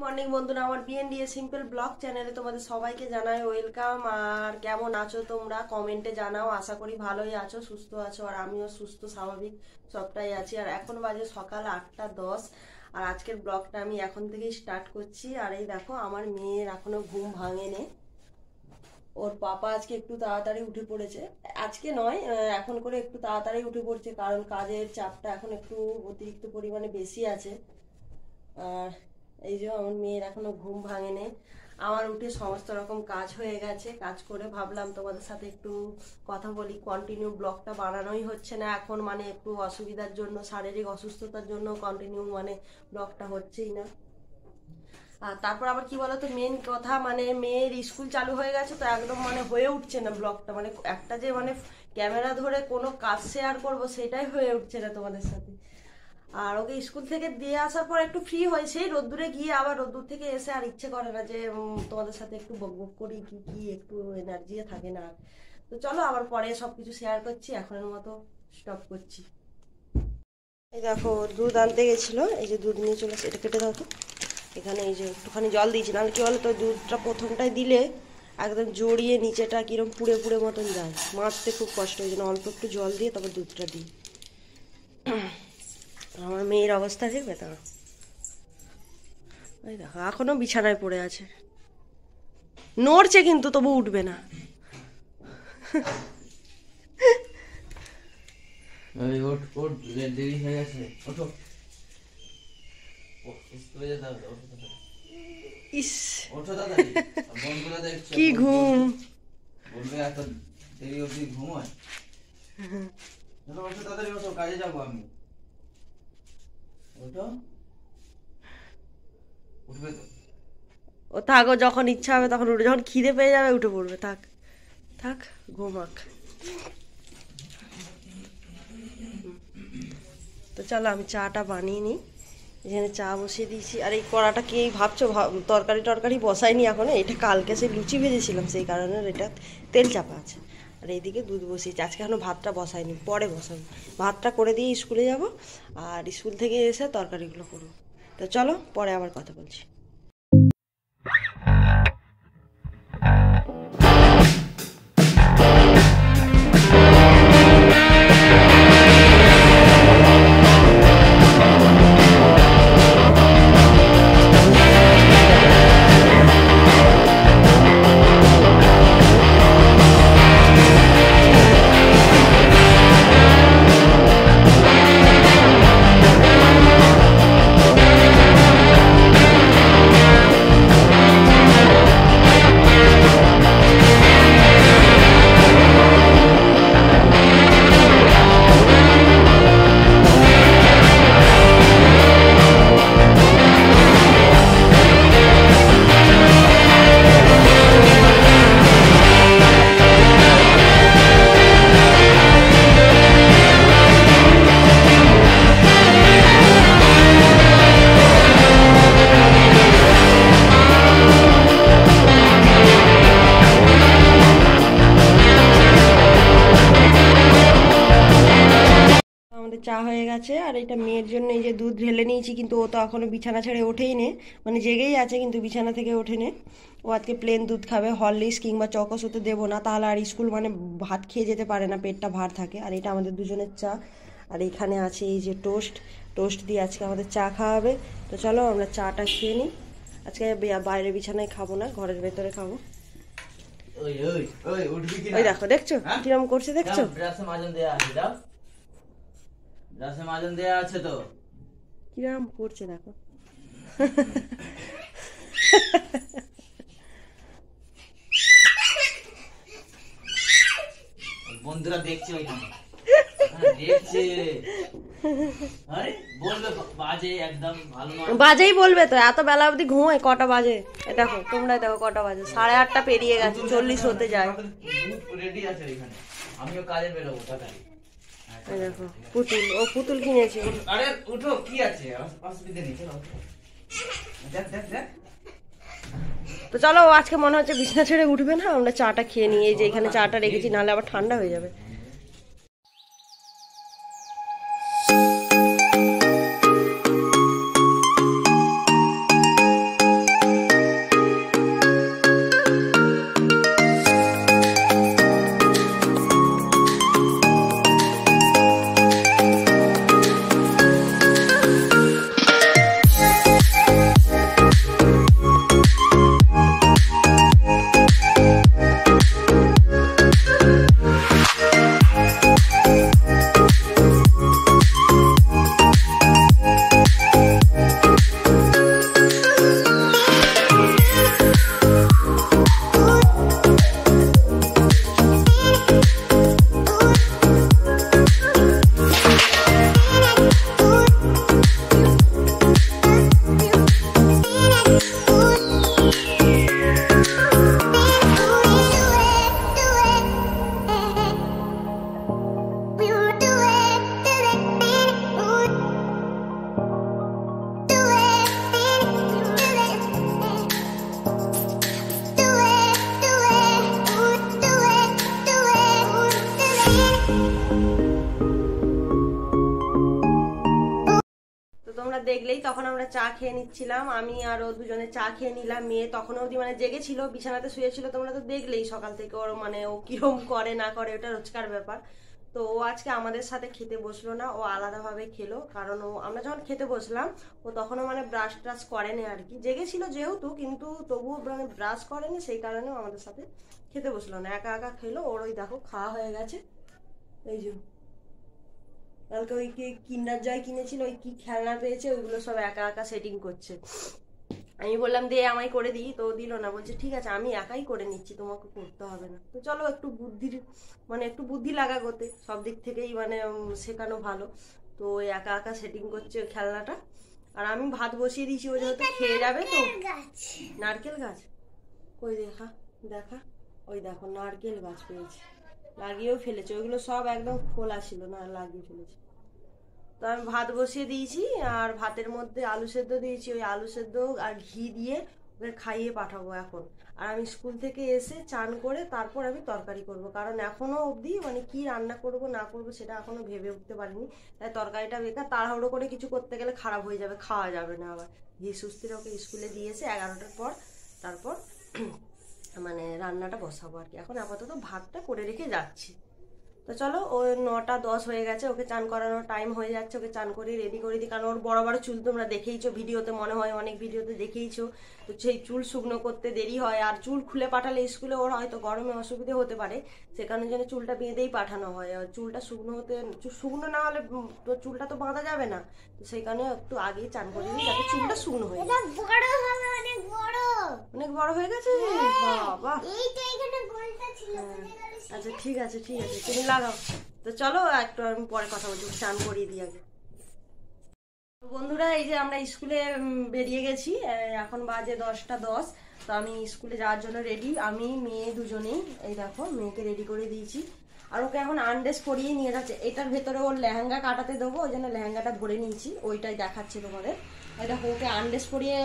Morning বন্ধুরা, আমার বিএনডিএ simple blog চ্যানেলে তোমাদের সবাইকে জানাই ওয়েলকাম। আর কেমন আছো তোমরা কমেন্টে জানাও। আশা করি ভালোই আছো, সুস্থ আছো। আর আমিও সুস্থ স্বাভাবিক সবটাই আছি। আর এখন বাজে সকাল 8টা 10। আর আজকের ব্লগটা আমি এখন থেকেই স্টার্ট করছি। আর এই দেখো, আমার মেয়ের এখনো ঘুম ভাঙেনি। ওর পাপা আজকে একটু তাড়াতাড়ি উঠে পড়েছে। আজকে নয়, এখন করে একটু তাড়াতাড়ি উঠে পড়ছে, কারণ কাজের চাপটা এখন একটু অতিরিক্ত পরিমাণে বেশি আছে। আর এই যে আমার মেয়ের এখনো ঘুম ভাঙেনি। আমার উঠে সমস্ত রকম কাজ হয়ে গেছে। কাজ করে ভাবলাম তোমাদের সাথে একটু কথা বলি। কন্টিনিউ ব্লগটা বানানোই হচ্ছে না এখন, মানে একটু অসুবিধার জন্য, শারীরিক অসুস্থতার জন্য কন্টিনিউ মানে ব্লগটা হচ্ছেই না। আর তারপর আবার কি বলতো, মেন কথা মানে মেয়ের স্কুল চালু হয়ে গেছে, তো একদম মানে হয়ে উঠছে না ব্লগটা। মানে একটা যে মানে ক্যামেরা ধরে কোনো কাজ শেয়ার করব সেটাই হয়ে উঠছে না তোমাদের সাথে। আর ওকে স্কুল থেকে দিয়ে আসার পর একটু ফ্রি হয়, সেই রোদ্দুরে গিয়ে আবার রোদ্দুর থেকে এসে আর ইচ্ছে করে না যে তোমাদের সাথে একটু বকবক করি কি কি, একটু এনার্জিও থাকে না। তো চলো আবার পরে সবকিছু শেয়ার করছি, এখনের মতো স্টপ করছি। এই দেখো, দুধ আনতে গেছিলো, এই যে দুধ নিয়ে চলে আসে। এটা কেটে দাও তো। এখানে এই যে একটুখানি জল দিয়েছি, নাহলে কি বলো তো, দুধটা প্রথমটাই দিলে একদম জড়িয়ে নিচেটা কিরম পুড়ে পুড়ে মতন যায়, মারতে খুব কষ্ট। ওই জন্য অল্প একটু জল দিয়ে তারপর দুধটা দিই। আমার মেয়ের অবস্থা দেখবে তো, ওই দেখো এখনো বিছানায় পড়ে আছে, নড়ছে কিন্তু তবু উঠবে না। দেরি হয়ে গেছে, ওঠো। ইস, ওঠো তাড়াতাড়ি, বন্ধুরা দেখছে কি ঘুম! বলবে এত দেরি অবধি ঘুমোয়। ওঠো ওঠো তাড়াতাড়ি, ওঠো, কাজে যাবো আমি। ওঠো, উঠবে তো। ও থাকো, যখন ইচ্ছা হবে তখন উঠে, যখন খিদে পেয়ে যাবে উঠে পড়বে। থাক থাক, ঘুমাক। তো চলো আমি চাটা বানিয়ে নিই। এখানে চা বসিয়ে দিয়েছি। আর এই কড়াটা কি ভাবছো, তরকারি টরকারি বসাইনি এখনো। এটা কালকে সেই লুচি ভেজেছিলাম, সেই কারণে এটা তেল চাপা আছে। আর এইদিকে দুধ বসিয়েছি। আজকে এখনো ভাতটা বসাইনি, পরে বসাবো। ভাতটা করে দিয়ে স্কুলে যাব, আর স্কুল থেকে এসে তরকারিগুলো করবো। তো চলো পরে আবার কথা বলছি। চা হয়ে গেছে। আর এটা মেয়ের জন্য এই যে দুধ ঢেলে নিয়েছি, কিন্তু ও তো এখনো বিছানা ছেড়ে ওঠেই নে, মানে জেগেই আছে কিন্তু বিছানা থেকে ওঠে নে। ও আজকে প্লেন দুধ খাবে, হরলিক্স কিংবা চকোস ওতে দেবো না, তাহলে আর স্কুল মানে ভাত খেয়ে যেতে পারে না, পেটটা ভার থাকে। আর এটা আমাদের দুজনের চা। আর এখানে আছে এই যে টোস্ট, টোস্ট দিয়ে আজকে আমাদের চা খাওয়াবে। তো চলো আমরা চাটা খেয়ে নিই। আজকে বাইরে বিছানায় খাবো না, ঘরের ভেতরে খাবো। ওই দেখো, দেখছো কিরম করছে, দেখছো? রাসে মাজন দেয়া আছে তো, কিরম করছে দেখো। বন্ধুরা দেখছে, ওইখানে দেখছে। আরে বলবে বাজে একদম ভালো নয়, বাজেই বলবে তো, এত বেলা অবধি ঘুমোয়। কটা বাজে দেখো, তোমরাই দেখো কটা বাজে, 8:30 পেরিয়ে গেছে, 40 হতে যায়। রেডি আছে ওইখানে, আমিও কাজে বেরোবো তাড়াতাড়ি। দেখো পুতুল, ও পুতুল কিনেছে। আরে উঠো, কি আছে, অসুবিধা নেই, চলো দেখ দেখ দেখ। তো চলো, ও আজকে মনে হচ্ছে বিছানা ছেড়ে উঠবে না। আমরা চাটা খেয়ে নিই, এই যে এখানে চাটা রেখেছি, নাহলে আবার ঠান্ডা হয়ে যাবে। তখন আমরা চা খেয়ে নিচ্ছিলাম, আমি আর ও দুজনে চা খেয়ে নিলাম। মেয়ে তখন অবধি মানে জেগেছিল, বিছানাতে শুয়েছিল, তোমরা তো দেখলেই সকাল থেকে ওর মানে ও কিরম করে না করে, ওটা রোজকার ব্যাপার। তো ও আজকে আমাদের সাথে খেতে বসলো না, ও আলাদাভাবে খেলো। কারণ ও আমরা যখন খেতে বসলাম ও তখনও মানে ব্রাশ ট্রাশ করেনি আর কি, জেগেছিল যেহেতু, কিন্তু তবুও মানে ব্রাশ করেনি, সেই কারণেও আমাদের সাথে খেতে বসলো না, একা একা খেলো। ওর ওই দেখো খাওয়া হয়ে গেছে। এই যে কালকে ওই কিন্ডার জয় কিনেছিল, ওই কি খেলনা পেয়েছে, ওইগুলো সব একা একা সেটিং করছে। আমি বললাম দে আমায় করে দিই, তো দিল না, বলছে ঠিক আছে আমি একাই করে নিচ্ছি, তোমাকে করতে হবে না। তো চলো একটু বুদ্ধির মানে একটু বুদ্ধি লাগা করতে, সব দিক থেকেই মানে শেখানো ভালো। তো ওই একা একা সেটিং করছে ওই খেলনাটা। আর আমি ভাত বসিয়ে দিয়েছি, ও যেহেতু খেয়ে যাবে। তো নারকেল গাছ কই দেখা দেখা, ওই দেখো নারকেল গাছ পেয়েছি, লাগিয়েও ফেলেছে, ওইগুলো সব একদম খোলা ছিল না, লাগিয়ে ফেলেছে। তো আমি ভাত বসিয়ে দিয়েছি, আর ভাতের মধ্যে আলু সেদ্ধ দিয়েছি, ওই আলু সেদ্ধ আর ঘি দিয়ে ওকে খাইয়ে পাঠাবো এখন। আর আমি স্কুল থেকে এসে চান করে তারপর আমি তরকারি করব, কারণ এখনো অবধি মানে কি রান্না করব না করব সেটা এখনো ভেবে উঠতে পারিনি। তাই তরকারিটা বেকার, তাড়াহুড়ো করে কিছু করতে গেলে খারাপ হয়ে যাবে, খাওয়া যাবে না আবার। ঘি সুস্থির ওকে স্কুলে দিয়েছে 11টার পর, তারপর মানে রান্নাটা বসাবো আর কি। এখন আপাতত ভাতটা করে রেখে যাচ্ছি। তো চলো, ও 9টা 10 হয়ে গেছে, ওকে চান করানোর টাইম হয়ে যাচ্ছে, ওকে চান করে রেডি করে দিই। কারণ ওর বড় বড় চুল তোমরা দেখেইছো ভিডিওতে, মনে হয় অনেক ভিডিওতে দেখেইছো। তো সেই চুল শুকনো করতে দেরি হয়, আর চুল খুলে পাঠালে স্কুলে ওর হয়তো গরমে অসুবিধে হতে পারে, সে কারণে যেন চুলটা বেঁধেই পাঠানো হয়। আর চুলটা শুকনো না হলে তো চুলটা তো বাঁধা যাবে না, তো সেই কারণে একটু আগেই চান করে দিই যাতে চুলটা শুকনো হয়ে যায়। অনেক বড় হয়ে গেছে বাবা। আচ্ছা ঠিক আছে ঠিক আছে, তুমি লাগাও। তো চলো একটু আমি পরে কথা বলছি, চান করিয়ে দিই আগে। বন্ধুরা এই যে আমরা স্কুলে বেরিয়ে গেছি, এখন বাজে 10টা 10। তো আমি স্কুলে যাওয়ার জন্য রেডি, আমি মেয়ে দুজনেই। এই দেখো মেয়েকে রেডি করে দিয়েছি, আর ওকে এখন আনড্রেস করিয়ে নিয়ে যাচ্ছে। এটার ভেতরে ওর লেহেঙ্গা কাটাতে দেবো, ওই জন্য লেহেঙ্গাটা ধরে নিয়েছি, ওইটাই দেখাচ্ছি তোমাদের। এই দেখো ওকে আনড্রেস করিয়ে,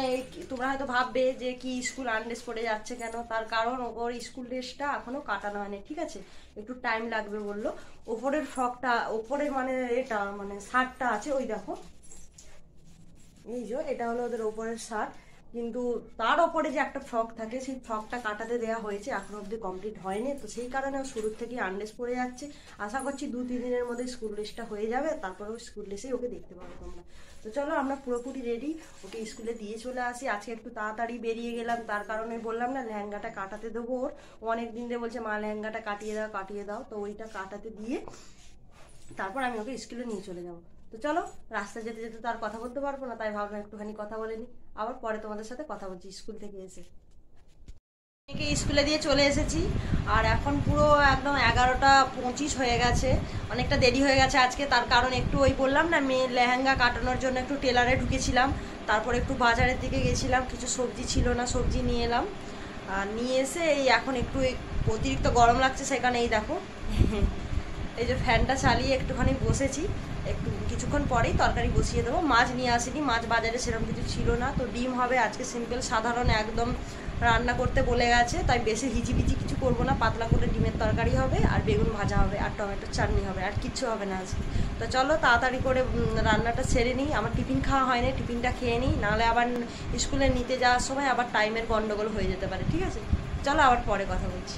তোমরা হয়তো ভাববে যে কি স্কুল আনড্রেস পরে যাচ্ছে কেন, তার কারণ ওর স্কুল ড্রেসটা এখনো কাটানো হয়নি, ঠিক আছে, একটু টাইম লাগবে বললো। ওপরের ফ্রকটা, ওপরের মানে এটা মানে শার্টটা আছে, ওই দেখো এই যে এটা হলো ওদের ওপরের শার্ট, কিন্তু তার ওপরে যে একটা ফ্রক থাকে সেই ফ্রকটা কাটাতে দেওয়া হয়েছে, এখন অব্দি কমপ্লিট হয়নি। তো সেই কারণে ও শুরুর থেকে আনড্রেস পরে যাচ্ছে। আশা করছি 2-3 দিনের মধ্যে স্কুল ড্রেসটা হয়ে যাবে, তারপরে ও স্কুল ড্রেসেই ওকে দেখতে পাবো তোমরা। তো চলো আমরা পুরোপুরি রেডি, ওকে স্কুলে দিয়ে চলে আসি। আজকে একটু তাড়াতাড়ি বেরিয়ে গেলাম, তার কারণে বললাম না লেহেঙ্গাটা কাটাতে দেবো ওর। ও অনেক দিন ধরে বলছে মা লেহেঙ্গাটা কাটিয়ে দাও, তো ওইটা কাটাতে দিয়ে তারপর আমি ওকে স্কুলে নিয়ে চলে যাবো। তো চলো, রাস্তায় যেতে যেতে তো আর কথা বলতে পারবো না, তাই ভাবলাম একটুখানি কথা বলে নি, আবার পরে তোমাদের সাথে কথা বলছি স্কুল থেকে এসে। মেয়েকে স্কুলে দিয়ে চলে এসেছি, আর এখন পুরো একদম 11টা 25 হয়ে গেছে, অনেকটা দেরি হয়ে গেছে আজকে। তার কারণ একটু ওই বললাম না মেয়ের লেহেঙ্গা কাটানোর জন্য একটু টেলারে ঢুকেছিলাম, তারপর একটু বাজারের দিকে গেছিলাম, কিছু সবজি ছিল না, সবজি নিয়ে এলাম। আর নিয়ে এসে এই এখন একটু অতিরিক্ত গরম লাগছে, সেখানে এই দেখো এই যে ফ্যানটা চালিয়ে একটুখানি বসেছি, একটু কিছুক্ষণ পরেই তরকারি বসিয়ে দেবো। মাছ নিয়ে আসিনি, মাছ বাজারে সেরকম কিছু ছিল না। তো ডিম হবে আজকে, সিম্পল সাধারণ একদম রান্না করতে বলে গেছে, তাই বেশি হিচিবিচি কিছু করবো না, পাতলা করে ডিমের তরকারি হবে, আর বেগুন ভাজা হবে, আর টমেটোর চাটনি হবে, আর কিচ্ছু হবে না আজকে। তো চলো তাড়াতাড়ি করে রান্নাটা সেরে নিই, আমার টিফিন খাওয়া হয়নি, টিফিনটা খেয়ে নিই, নাহলে আবার স্কুলে নিতে যাওয়ার সময় আবার টাইমের গন্ডগোল হয়ে যেতে পারে, ঠিক আছে। চলো আবার পরে কথা বলছি।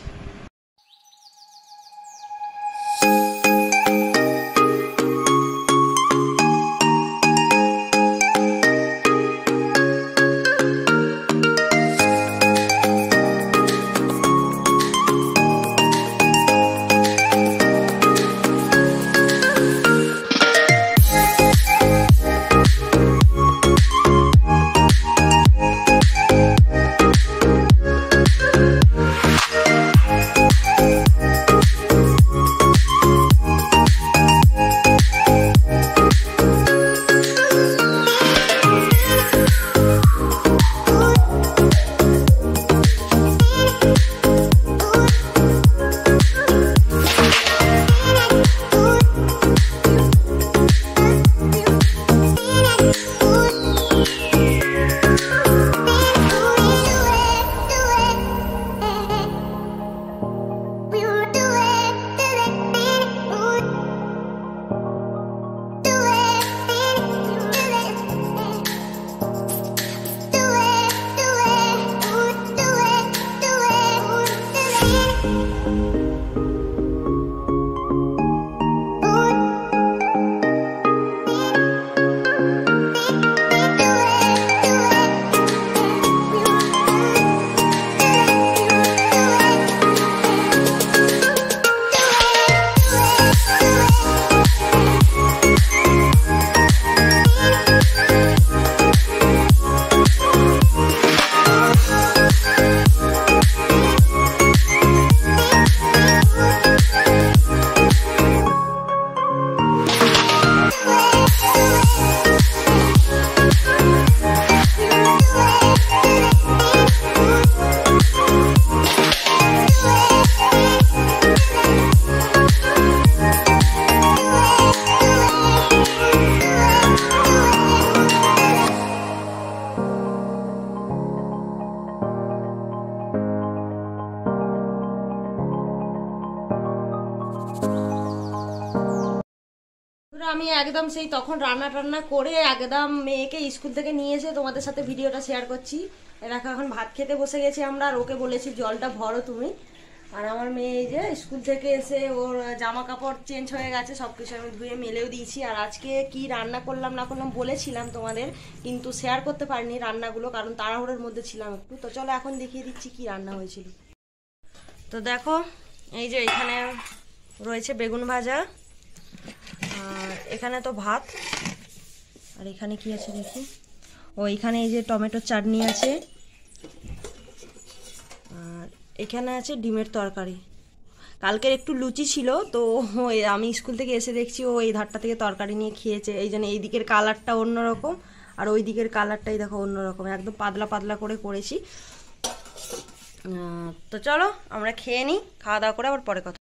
একদম সেই তখন রান্না টান্না করে একদম মেয়েকে স্কুল থেকে নিয়ে এসে তোমাদের সাথে ভিডিওটা শেয়ার করছি। দেখো এখন ভাত খেতে বসে গেছি আমরা, আর ওকে বলেছি জলটা ভরো তুমি। আর আমার মেয়ে এই যে স্কুল থেকে এসে ওর জামা কাপড় চেঞ্জ হয়ে গেছে, সব কিছু আমি ধুয়ে মেলেও দিয়েছি। আর আজকে কি রান্না করলাম না করলাম বলেছিলাম তোমাদের, কিন্তু শেয়ার করতে পারিনি রান্নাগুলো, কারণ তাড়াহুড়োর মধ্যে ছিলাম একটু। তো চলো এখন দেখিয়ে দিচ্ছি কি রান্না হয়েছিল। তো দেখো এই যে এখানে রয়েছে বেগুন ভাজা, আর এখানে তো ভাত, আর এখানে কি আছে দেখি, ও এখানে এই যে টমেটোর চাটনি আছে, আর এখানে আছে ডিমের তরকারি। কালকের একটু লুচি ছিল, তো আমি স্কুল থেকে এসে দেখছি ও এই ধারটা থেকে তরকারি নিয়ে খেয়েছে, এই জন্য এই দিকের কালারটা অন্যরকম আর ওই দিকের কালারটাই দেখো অন্যরকম, একদম পাতলা পাতলা করে করেছি। তো চলো আমরা খেয়ে নিই, খাওয়া দাওয়া করে আবার পরে কথা।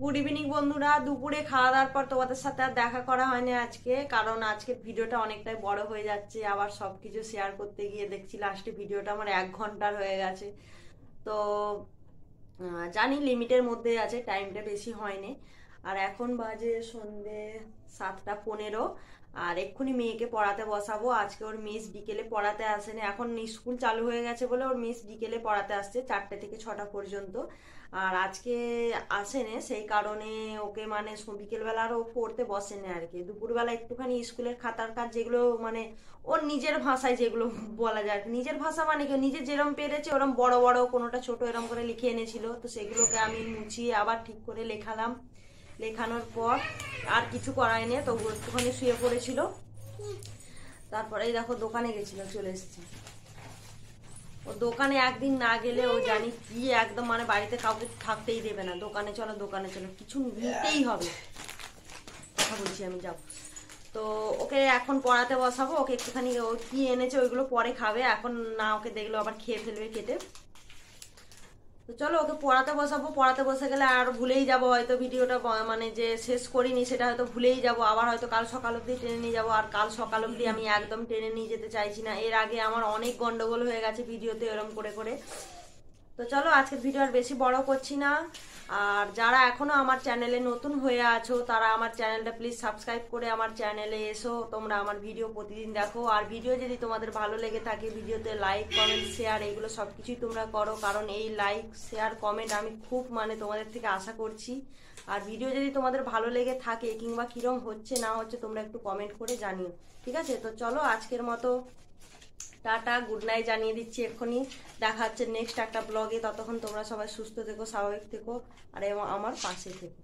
গুড ইভিনিং বন্ধুরা, দুপুরে খাওয়া দাওয়ার পর তোমাদের সাথে আর দেখা করা হয়নি আজকে, কারণ আজকের ভিডিওটা অনেকটাই বড় হয়ে যাচ্ছে। আবার সব কিছু শেয়ার করতে গিয়ে দেখছি লাস্টে ভিডিওটা আমার 1 ঘন্টার হয়ে গেছে। তো জানি লিমিটের মধ্যে আছে, টাইমটা বেশি হয়নি। আর এখন বাজে সন্ধে 7:15, আর এক্ষুনি মেয়েকে পড়াতে বসাবো। আজকে ওর মিস বিকেলে পড়াতে আসেনি, এখন স্কুল চালু হয়ে গেছে বলে ওর মিস বিকেলে পড়াতে আসছে 4টে থেকে 6টা পর্যন্ত। আর আজকে আসেনি, সেই কারণে ওকে মানে বিকেলবেলা আর ও পড়তে বসেনি আর কি। দুপুরবেলা একটুখানি স্কুলের খাতার কাজ যেগুলো মানে ওর নিজের ভাষায় যেগুলো বলা যায়, নিজের ভাষা মানে কি নিজে যেরম পেরেছে ওরম বড় বড় কোনোটা ছোট এরম করে লিখে এনেছিল, তো সেগুলোকে আমি মুছিয়ে আবার ঠিক করে লেখালাম। লেখানোর পর আর কিছু করাই নি, তো একটুখানি শুয়ে পড়েছিল। তারপরে এই দেখো দোকানে গেছিল, চলে এসেছে। ও দোকানে একদিন না গেলে ও জানি কি একদম মানে বাড়িতে কাউকে থাকতেই দেবে না, দোকানে চলো দোকানে চলো, কিছু নিতেই হবে, কথা বলছি আমি, যাও। তো ওকে এখন পড়াতে বসাবো, ওকে একটুখানি ও কি এনেছে ওইগুলো পরে খাবে, এখন না ওকে দেখলো আবার খেয়ে ফেলবে কেটে। তো চলো ওকে পড়াতে বসাবো, পড়াতে বসে গেলে আর ভুলেই যাবো হয়তো ভিডিওটা মানে যে শেষ করিনি সেটা হয়তো ভুলেই যাব, আবার হয়তো কাল সকাল অবধি টেনে নিয়ে যাবো। আর কাল সকাল অবধি আমি একদম টেনে নিয়ে যেতে চাইছি না, এর আগে আমার অনেক গন্ডগোল হয়ে গেছে ভিডিওতে এরম করে করে। তো চলো আজকের ভিডিও আর বেশি বড় করছি না। আর যারা এখনো আমার চ্যানেলে নতুন হয়ে আছো তারা আমার চ্যানেলটা প্লিজ সাবস্ক্রাইব করে আমার চ্যানেলে এসো, তোমরা আমার ভিডিও প্রতিদিন দেখো। আর ভিডিও যদি তোমাদের ভালো লেগে থাকে ভিডিওতে লাইক কমেন্ট শেয়ার এগুলো সব কিছুই তোমরা করো, কারণ এই লাইক শেয়ার কমেন্ট আমি খুব মানে তোমাদের থেকে আশা করছি। আর ভিডিও যদি তোমাদের ভালো লেগে থাকে কিংবা কিরম হচ্ছে না হচ্ছে তোমরা একটু কমেন্ট করে জানিও, ঠিক আছে? তো চলো আজকের মতো টাটা, গুড নাইট জানিয়ে দিচ্ছি এক্ষুনি। দেখা হচ্ছে নেক্সট একটা ব্লগে, ততক্ষণ তোমরা সবাই সুস্থ থেকো, স্বাভাবিক থেকো, আর আমার পাশে থেকো।